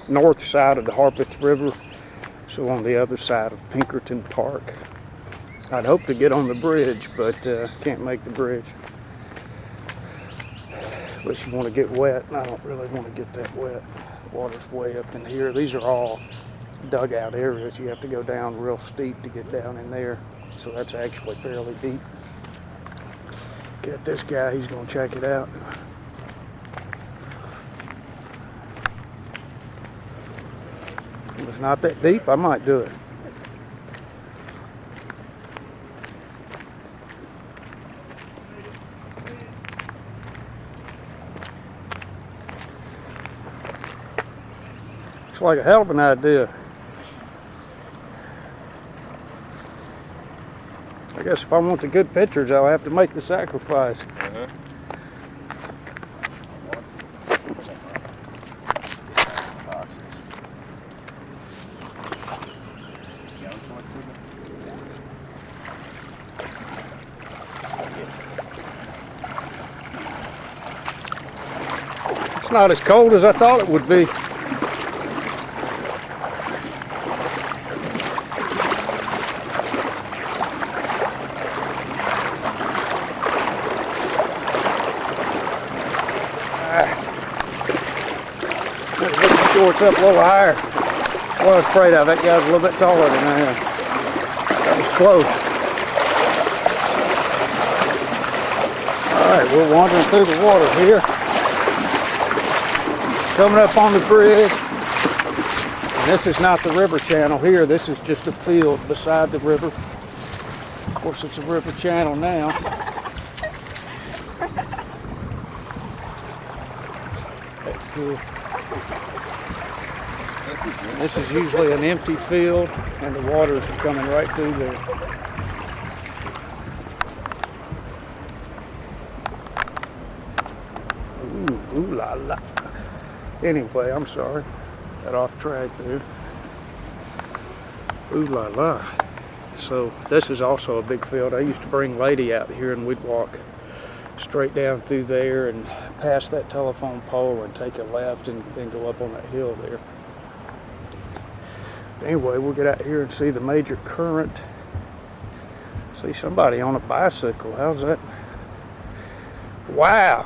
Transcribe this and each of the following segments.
north side of the Harpeth River, so on the other side of Pinkerton Park. I'd hope to get on the bridge, but can't make the bridge. Unless you want to get wet, and I don't really want to get that wet. The water's way up in here. These are all dugout areas. You have to go down real steep to get down in there, so that's actually fairly deep. Get this guy, he's going to check it out. If it's not that deep, I might do it. It's like a hell of an idea. I guess if I want the good pictures, I'll have to make the sacrifice. It's not as cold as I thought it would be. Shorts up a little higher. That's what I was afraid of. That guy's a little bit taller than I am. That was close. Alright, we're wandering through the water here. Coming up on the bridge. And this is not the river channel here. This is just a field beside the river. Of course, it's a river channel now. That's cool. This is usually an empty field, and the waters are coming right through there. Ooh la la. Anyway, I'm sorry. Got off track there. Ooh la la. So this is also a big field. I used to bring Lady out here, and we'd walk straight down through there and past that telephone pole and take a left and then go up on that hill there. Anyway, we'll get out here and see the major current. See somebody on a bicycle. How's that? Wow.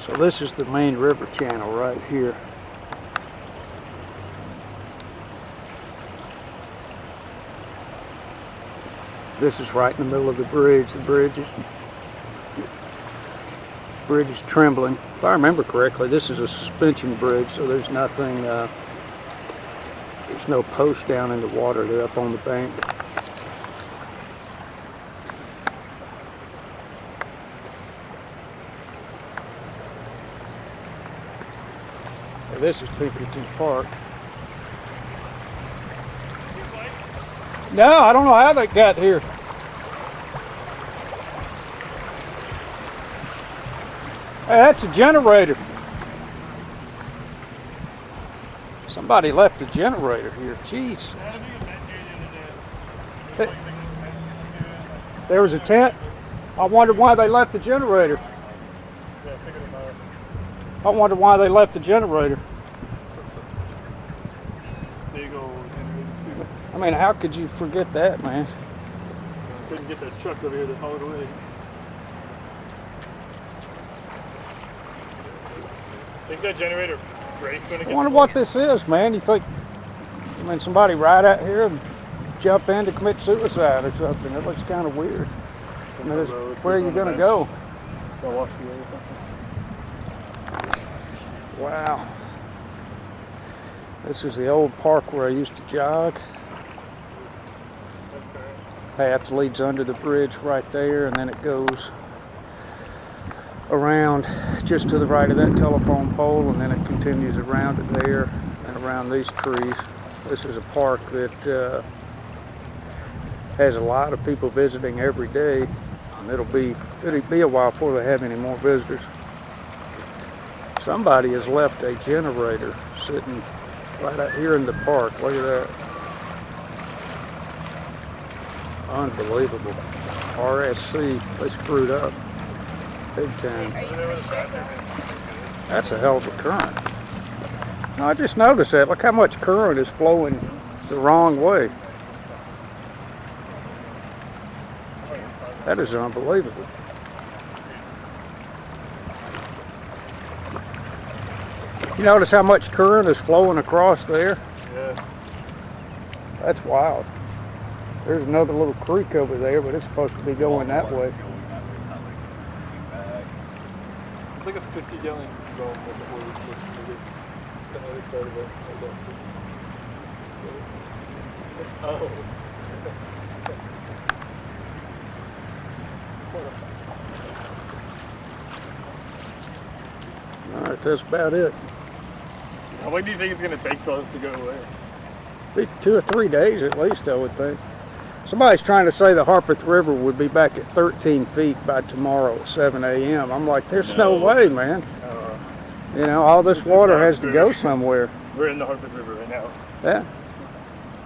So this is the main river channel right here. This is right in the middle of the bridge. The bridge is trembling. If I remember correctly, this is a suspension bridge, so there's nothing, there's no post down in the water. They're up on the bank. This is Pinkerton Park. No, I don't know how they got here. Hey, that's a generator. Somebody left a generator here. Jeez. There was a tent. I wondered why they left the generator. I wonder why they left the generator. I mean, how could you forget that, man? Couldn't get that truck over here to haul it away. Think that generator breaks when it gets. I wonder what this is, man. You think, I mean, somebody ride out here and jump in to commit suicide or something? It looks kind of weird. I mean, where are you going to go? Wow. This is the old park where I used to jog. Path leads under the bridge right there, and then it goes around just to the right of that telephone pole, and then it continues around it there and around these trees. This is a park that has a lot of people visiting every day, and it'll be a while before they have any more visitors. Somebody has left a generator sitting right out here in the park. Look at that. Unbelievable. RSC, they screwed up big time. That's a hell of a current. No, I just noticed that. Look how much current is flowing the wrong way. That is unbelievable. You notice how much current is flowing across there? Yeah. That's wild. There's another little creek over there, but it's supposed to be going that way. It's like a 50-gallon drum on the other side of it. Oh. All right, that's about it. How long do you think it's going to take for this to go away? Be 2 or 3 days at least, I would think. Somebody's trying to say the Harpeth River would be back at 13 feet by tomorrow at 7 a.m. I'm like, there's no way, man. You know, all this water has to go somewhere. We're in the Harpeth River right now. Yeah.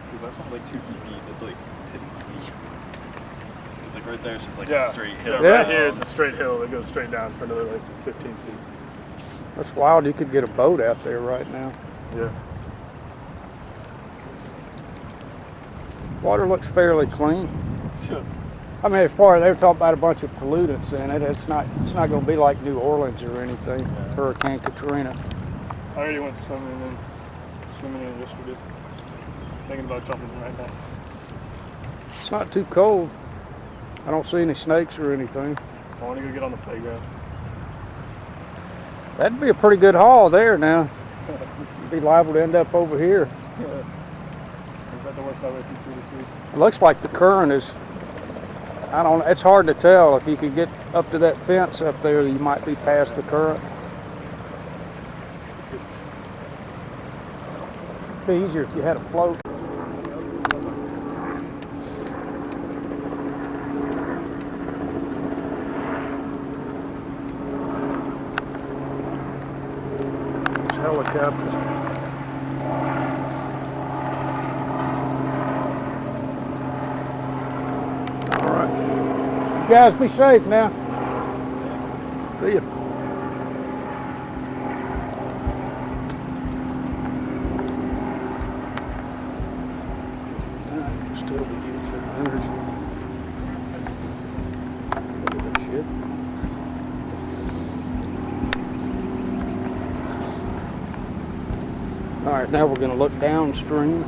Because that's not like 2 feet deep, it's like 10 feet deep. It's like right there, it's just like Yeah. a straight hill. Yeah, right here it's a straight hill that goes straight down for another like 15 feet. That's wild. You could get a boat out there right now. Yeah. Water looks fairly clean. Sure. I mean, as far as they were talking about a bunch of pollutants in it, it's not going to be like New Orleans or anything. Hurricane Katrina. I already went swimming in yesterday. Thinking about jumping in right now. It's not too cold. I don't see any snakes or anything. I want to go get on the playground. That'd be a pretty good haul there now. You'd be liable to end up over here. Yeah. I've got to work my way from 2 to 3. It looks like the current is, I don't know, it's hard to tell. If you could get up to that fence up there, you might be past the current. It'd be easier if you had a float. There's helicopters. You guys be safe now. See ya. Still be using energy. Look at that shit. All right, now we're going to look downstream.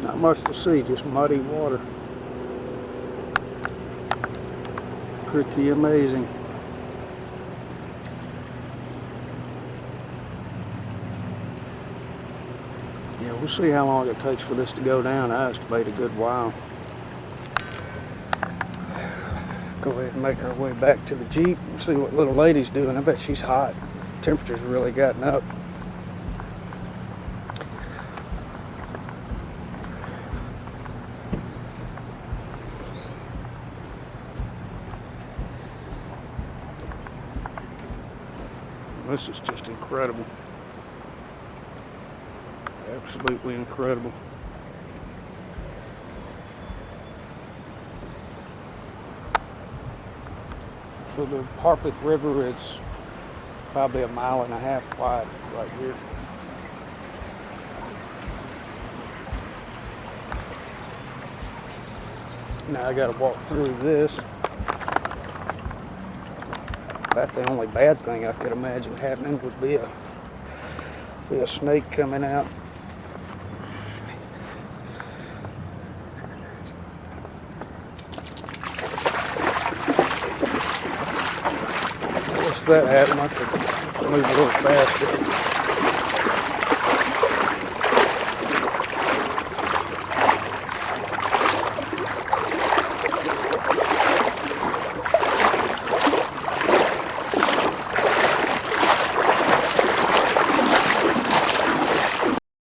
Not much to see, just muddy water. Pretty amazing. Yeah, we'll see how long it takes for this to go down. I estimate a good while. Go ahead and make our way back to the Jeep and see what little lady's doing. I bet she's hot. Temperature's really gotten up. This is just incredible. Absolutely incredible. So the Harpeth River is probably 1.5 miles wide right here. Now I gotta walk through this. That's the only bad thing I could imagine happening would be a snake coming out. What's that happen? I could move a little faster.